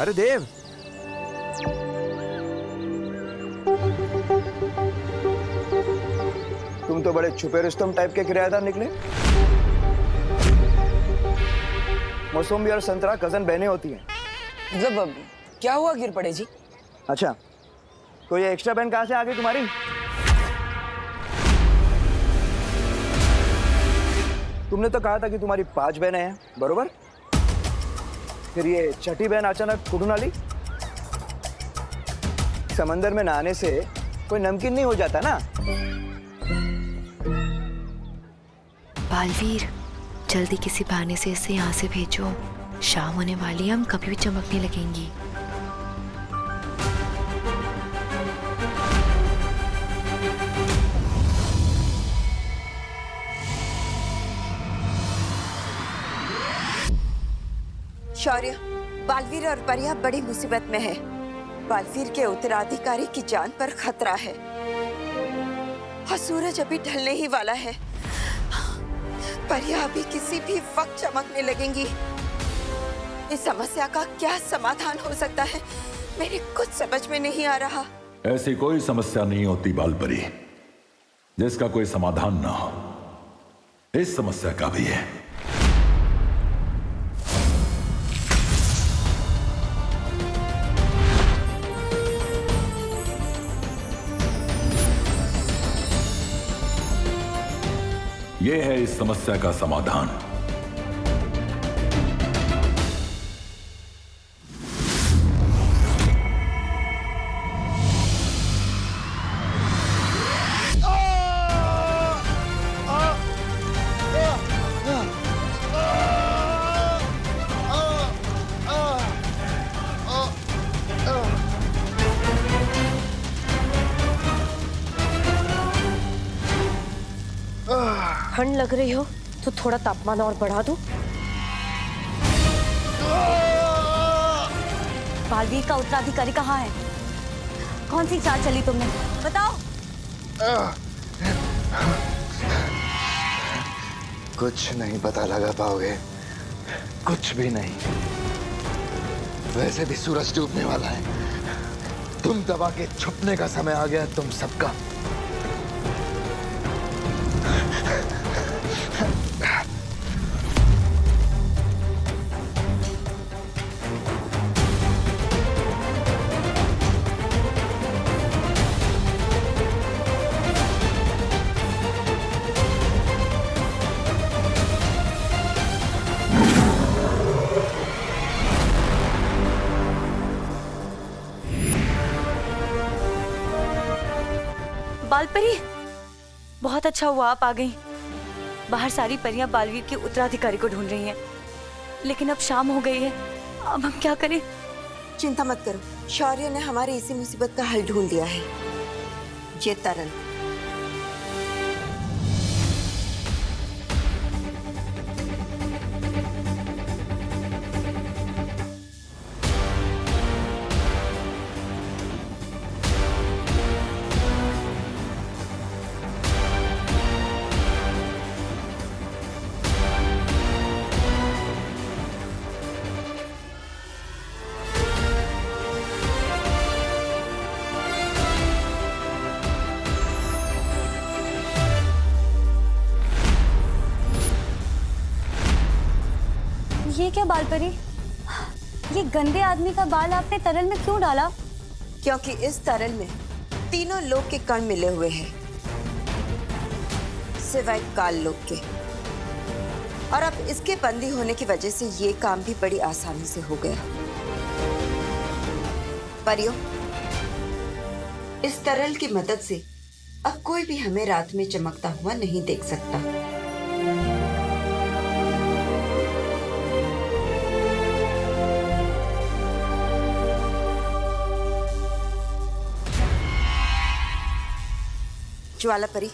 अरे देव, तुम तो बड़े छुपे रुस्तम टाइप के किराएदार निकले। मौसमी और संतरा कजन बहनें होती हैं। मतलब क्या हुआ गिर पड़े जी? अच्छा, तो ये एक्स्ट्रा बहन कहाँ से आ गई तुम्हारी? तुमने तो कहा था कि तुम्हारी 5 बहनें हैं, बरोबर? फिर ये छठी बहन अचानक कुठून आली? समंदर में नहाने से कोई नमकीन नहीं हो जाता ना। बालवीर, जल्दी किसी बहाने से इसे यहाँ से भेजो। शाम होने वाली है, हम कभी भी चमकने लगेंगी। शौर्य, बालवीर और परिया बड़ी मुसीबत में है। बालवीर के उत्तराधिकारी की जान पर खतरा है और सूरज अभी ढलने ही वाला है। परिया अभी किसी भी वक्त चमकने लगेंगी। इस समस्या का क्या समाधान हो सकता है, मेरे कुछ समझ में नहीं आ रहा। ऐसी कोई समस्या नहीं होती बालपरी जिसका कोई समाधान ना हो। इस समस्या का भी है। यह है इस समस्या का समाधान। ठंड लग रही हो तो थोड़ा तापमान और बढ़ा दूं? बालवीर का उत्तराधिकारी कहाँ है? कौन सी चाल चली तुमने, बताओ। कुछ नहीं पता लगा पाओगे, कुछ भी नहीं। वैसे भी सूरज डूबने वाला है। तुम दबा के छुपने का समय आ गया तुम सबका। बालपरी, बहुत अच्छा हुआ आप आ गई। बाहर सारी परियां बालवीर के उत्तराधिकारी को ढूंढ रही हैं, लेकिन अब शाम हो गई है। अब हम क्या करें? चिंता मत करो, शौर्य ने हमारी इसी मुसीबत का हल ढूंढ लिया है। ये तरल। ये क्या बालपरी, ये गंदे आदमी का बाल आपने तरल में क्यों डाला? क्योंकि इस तरल में तीनों लोक के कण मिले हुए हैं, सिवाय काल लोक के। और अब इसके बंदी होने की वजह से ये काम भी बड़ी आसानी से हो गया। परियों, इस तरल की मदद से अब कोई भी हमें रात में चमकता हुआ नहीं देख सकता। ज्वाला परी,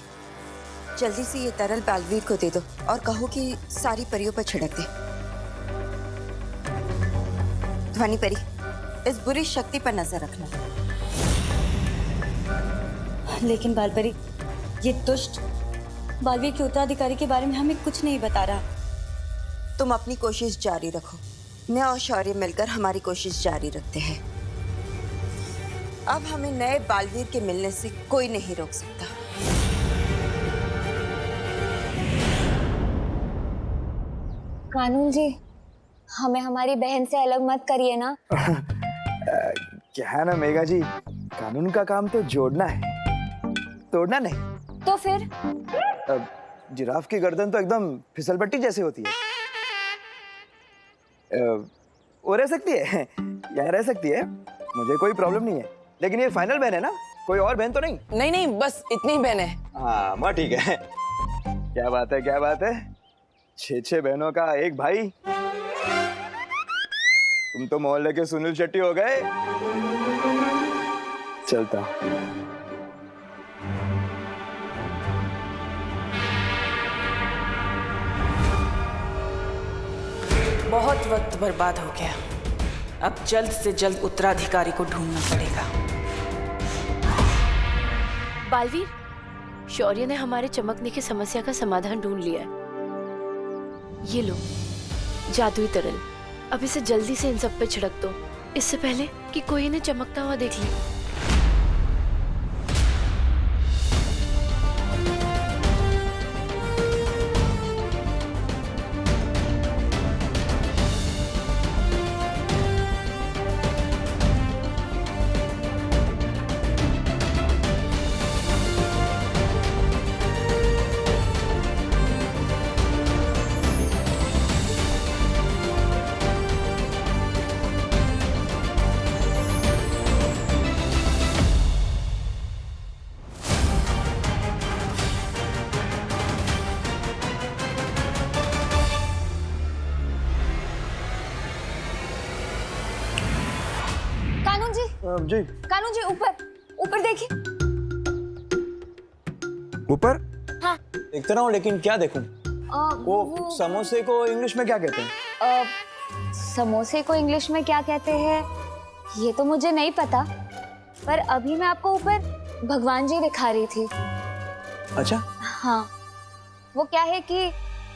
जल्दी से ये तरल बालवीर को दे दो और कहो कि सारी परियों पर छिड़क दे। ध्वनि परी, इस बुरी शक्ति पर नजर रखना। लेकिन बालपरी, ये दुष्ट बालवीर के उत्तराधिकारी के बारे में हमें कुछ नहीं बता रहा। तुम अपनी कोशिश जारी रखो, मैं और शौर्य मिलकर हमारी कोशिश जारी रखते हैं। अब हमें नए बालवीर के मिलने से कोई नहीं रोक सकता। कानून जी, हमें हमारी बहन से अलग मत करिए ना। क्या है ना मेघा जी, कानून का काम तो जोड़ना है, तोड़ना नहीं। तो फिर जिराफ की गर्दन तो एकदम फिसलपट्टी जैसी होती है। वो रह सकती है, यहाँ रह सकती है, मुझे कोई प्रॉब्लम नहीं है। लेकिन ये फाइनल बहन है ना, कोई और बहन तो नहीं? नहीं नहीं, बस इतनी ही बहन है। हाँ माँ ठीक है। क्या बात है, क्या बात है, 6 बहनों का एक भाई। तुम तो मोहल्ले के सुनील शेट्टी हो गए। चलता बहुत वक्त बर्बाद हो गया, अब जल्द से जल्द उत्तराधिकारी को ढूंढना पड़ेगा। बालवीर, शौर्य ने हमारे चमकने की समस्या का समाधान ढूंढ लिया है। ये लो जादुई तरल, अब इसे जल्दी से इन सब पे छिड़क दो, इससे पहले कि कोई इन्हें चमकता हुआ देख ले। जी कानून जी, ऊपर ऊपर देखिए। ऊपर? हाँ। देखते रहो, लेकिन क्या देखूं? वो समोसे को इंग्लिश में क्या कहते हैं? समोसे को इंग्लिश में क्या कहते हैं ये तो मुझे नहीं पता, पर अभी मैं आपको ऊपर भगवान जी दिखा रही थी। अच्छा। हाँ, वो क्या है कि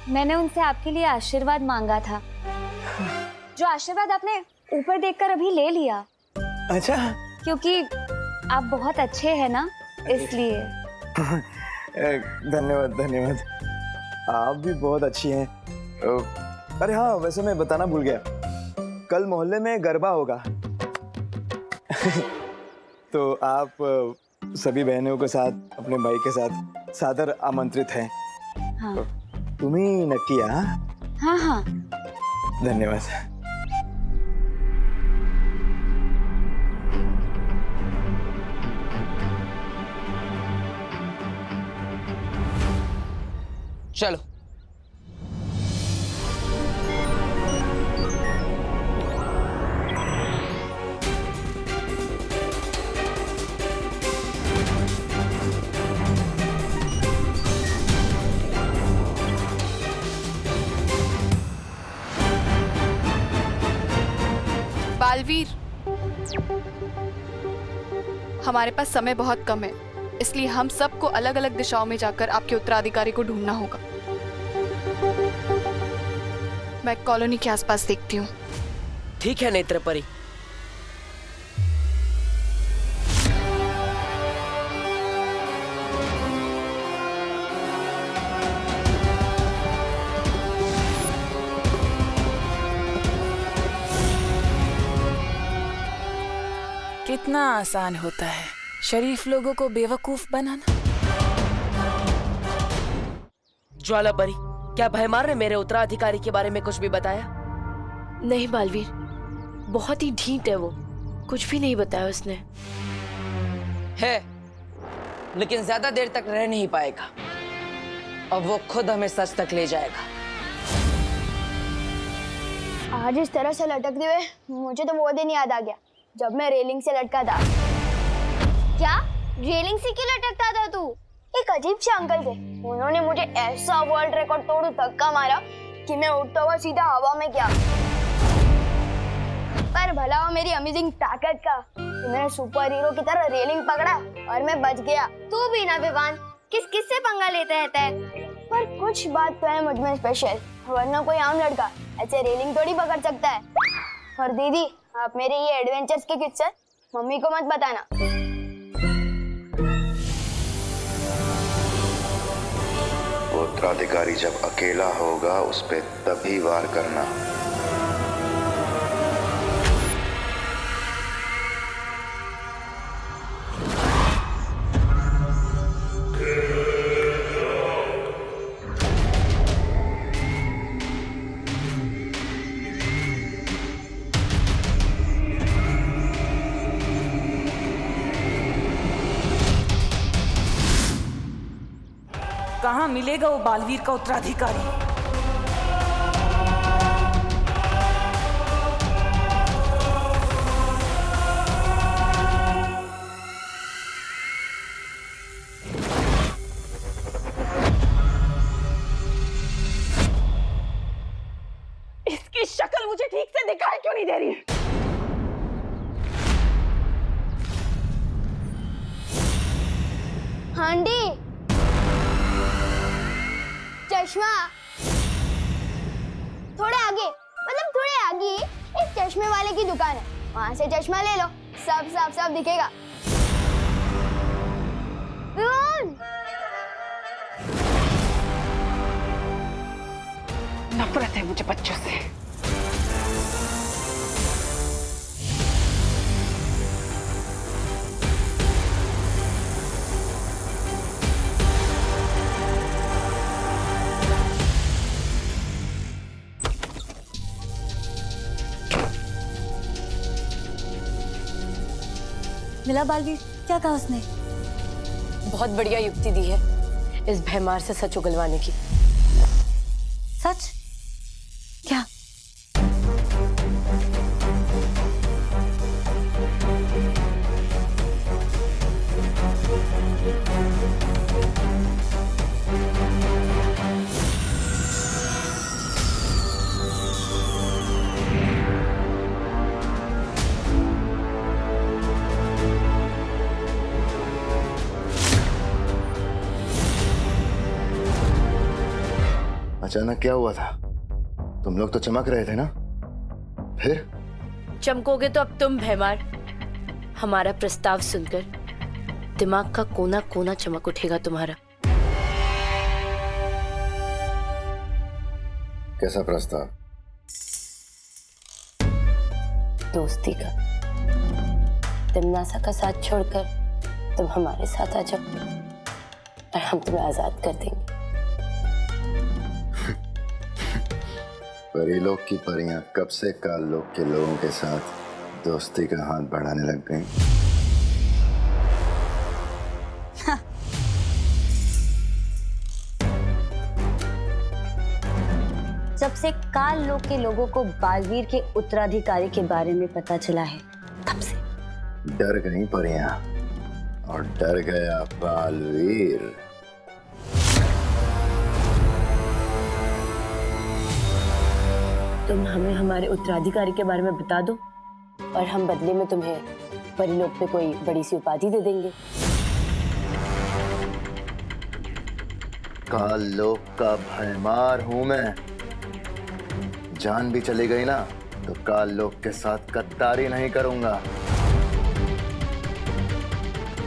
मैंने उनसे आपके लिए आशीर्वाद मांगा था, जो आशीर्वाद आपने ऊपर देखकर अभी ले लिया। अच्छा। क्योंकि आप बहुत अच्छे हैं ना, इसलिए। धन्यवाद धन्यवाद, आप भी बहुत अच्छी हैं। अरे हाँ, वैसे मैं बताना भूल गया, कल मोहल्ले में गरबा होगा। तो आप सभी बहनों के साथ, अपने भाई के साथ सादर आमंत्रित हैं। हाँ। तुम्ही नक्की? हाँ हाँ। धन्यवाद। चलो। बालवीर, हमारे पास समय बहुत कम है, इसलिए हम सबको अलग अलग दिशाओं में जाकर आपके उत्तराधिकारी को ढूंढना होगा। मैं कॉलोनी के आसपास देखती हूँ। ठीक है नेत्रपरी। कितना आसान होता है शरीफ लोगों को बेवकूफ बनाना। ज्वालापरी, क्या भयमार ने मेरे उत्तराधिकारी के बारे में कुछ भी बताया? नहीं बालवीर, बहुत ही ढीठ है वो, कुछ भी नहीं बताया उसने। है, लेकिन ज्यादा देर तक रह नहीं पाएगा। अब वो खुद हमें सच तक ले जाएगा। आज इस तरह से लटकते हुए मुझे तो वो दिन याद आ गया जब मैं रेलिंग से लटका था। क्या रेलिंग से क्यों लटकता था तू? एक अजीब से अंकल थे, उन्होंने मुझे ऐसा वर्ल्ड रिकॉर्ड तोड़ धक्का मारा कि मैं उड़ता हुआ सीधा हवा में गया। पर भला हो मेरी अमेजिंग ताकत का कि मैंने सुपर हीरो की तरह रेलिंग पकड़ा और मैं बच गया। तू भी ना विवान, किस से पंगा लेते रहता है? पर कुछ बात तो है मुझ में स्पेशल, वरना कोई आम लड़का ऐसे रेलिंग थोड़ी पकड़ सकता है। और दीदी, आप मेरे ये एडवेंचर्स के किस्से मम्मी को मत बताना। उत्तराधिकारी जब अकेला होगा उस पे तभी वार करना। कहाँ मिलेगा वो बालवीर का उत्तराधिकारी? इसकी शक्ल मुझे ठीक से दिखाई क्यों नहीं दे रही? आंटी, चश्मा थोड़े आगे, मतलब थोड़े आगे एक चश्मे वाले की दुकान है, वहां से चश्मा ले लो, सब साफ साफ दिखेगा। विवान! नफरत है मुझे बच्चों से। मिला बालवीर? क्या कहा उसने? बहुत बढ़िया युक्ति दी है इस भैमार से सच उगलवाने की। सच? क्या? अचानक क्या हुआ था? तुम लोग तो चमक रहे थे ना, फिर? चमकोगे तो अब तुम भैमार। हमारा प्रस्ताव सुनकर दिमाग का कोना कोना चमक उठेगा तुम्हारा। कैसा प्रस्ताव? दोस्ती का। तिमनासा का साथ छोड़कर तुम हमारे साथ आ जाओ और हम तुम्हें आजाद कर देंगे। परीलोक की परियां कब से काललोक के लोगों के साथ दोस्ती का हाथ बढ़ाने लग गई? जब से काल लोक के लोगों को बालवीर के उत्तराधिकारी के बारे में पता चला है, तब से डर गई परियां और डर गया बालवीर। तुम हमें हमारे उत्तराधिकारी के बारे में बता दो और हम बदले में तुम्हें परिलोक पे कोई बड़ी सी उपाधि दे देंगे। काललोक का भयमार हूं मैं। जान भी चली गई ना तो काललोक के साथ गद्दारी नहीं करूंगा।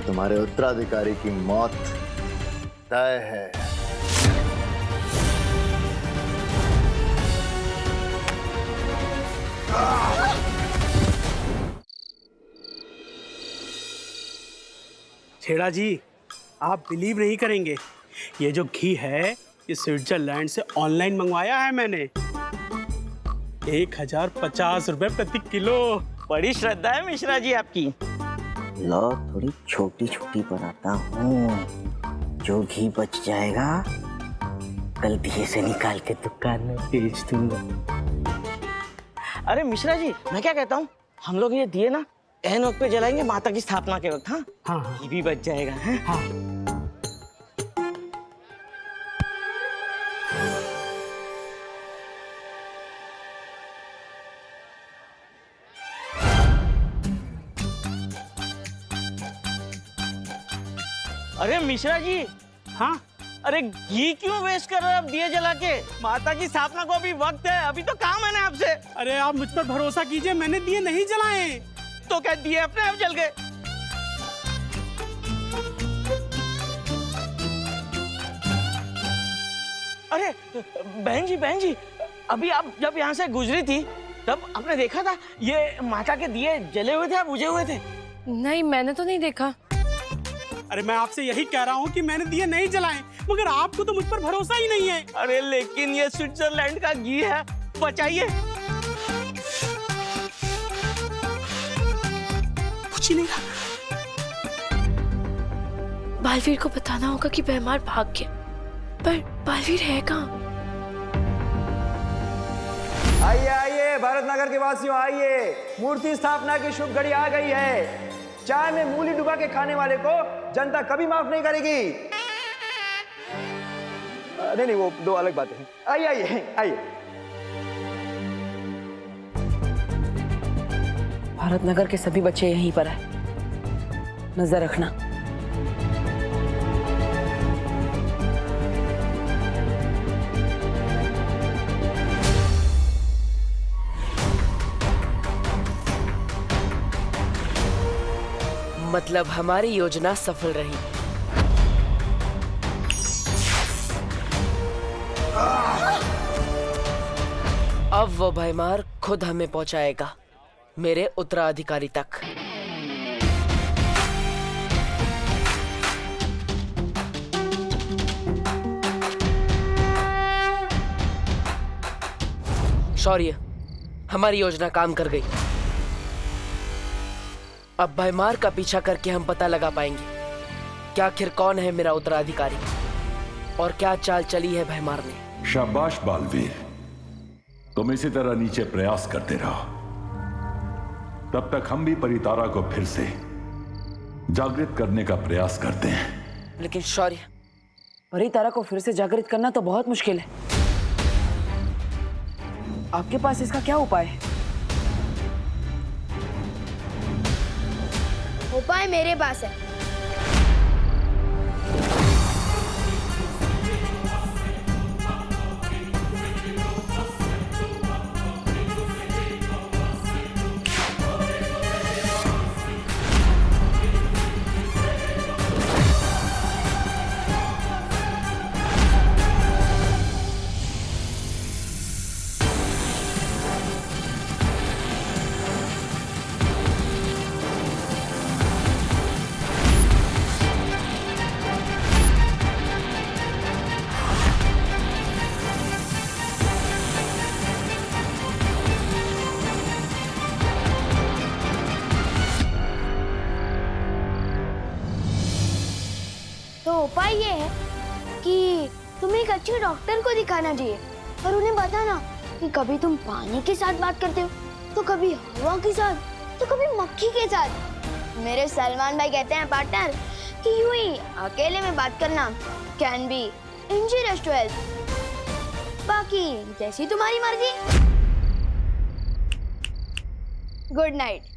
तुम्हारे उत्तराधिकारी की मौत तय है। छेड़ा जी, आप बिलीव नहीं करेंगे, ये जो घी है ये स्विट्जरलैंड से ऑनलाइन मंगवाया है मैंने। 1050 रुपए प्रति किलो। बड़ी श्रद्धा है मिश्रा जी आपकी। लो थोड़ी छोटी छोटी बनाता हूँ, जो घी बच जाएगा कल दिए से निकाल के दुकान में बेच दूंगा। अरे मिश्रा जी, मैं क्या कहता हूँ, हम लोग ये दिए ना एन वक्त पे जलाएंगे माता की स्थापना के वक्त। हाँ हाँ, घी भी बच जाएगा। है? हाँ। अरे मिश्रा जी, हाँ, अरे घी क्यों वेस्ट कर रहे हो आप दिए जला के? माता की स्थापना को अभी वक्त है, अभी तो काम है ना आपसे। अरे आप मुझ पर भरोसा कीजिए, मैंने दिए नहीं जलाए। तो क्या दिए अपने आप जल गए? अरे बहन जी अभी आप जब यहाँ से गुजरी थी तब आपने देखा था ये माता के दिए जले हुए थे या बुझे हुए थे? नहीं, मैंने तो नहीं देखा। अरे मैं आपसे यही कह रहा हूँ कि मैंने दिए नहीं जलाए, मगर आपको तो मुझ पर भरोसा ही नहीं है। अरे लेकिन ये स्विट्जरलैंड का घी है, बचाइए। कुछ ही नहीं रहा। बालवीर को बताना होगा कि भैमार भाग गया, पर बालवीर है कहाँ? आइए आइए भारत नगर के वासियों, आइए, मूर्ति स्थापना की शुभ घड़ी आ गई है। चाय में मूली डुबा के खाने वाले को जनता कभी माफ नहीं करेगी। नहीं, वो दो अलग बातें हैं। आइए आइए आइए। भारत नगर के सभी बच्चे यहीं पर हैं, नजर रखना। मतलब हमारी योजना सफल रही। अब वो भयमार खुद हमें पहुंचाएगा मेरे उत्तराधिकारी तक। शौर्य, हमारी योजना काम कर गई। अब भयमार का पीछा करके हम पता लगा पाएंगे कि आखिर कौन है मेरा उत्तराधिकारी और क्या चाल चली है भयमार ने। शाबाश बालवीर, तुम इसी तरह नीचे प्रयास करते रहो, तब तक हम भी परितारा को फिर से जागृत करने का प्रयास करते हैं। लेकिन शौर्य, परितारा को फिर से जागृत करना तो बहुत मुश्किल है। आपके पास इसका क्या उपाय है? उपाय मेरे पास है। तो उपाय ये है कि तुम्हें एक अच्छे डॉक्टर को दिखाना चाहिए और उन्हें बताना कि कभी तुम पानी के साथ बात करते हो, तो कभी हवा के साथ, तो कभी मक्खी के साथ। मेरे सलमान भाई कहते हैं पार्टनर कि यूं ही अकेले में बात करना can be injurious to health. बाकी जैसी तुम्हारी मर्जी। Good night.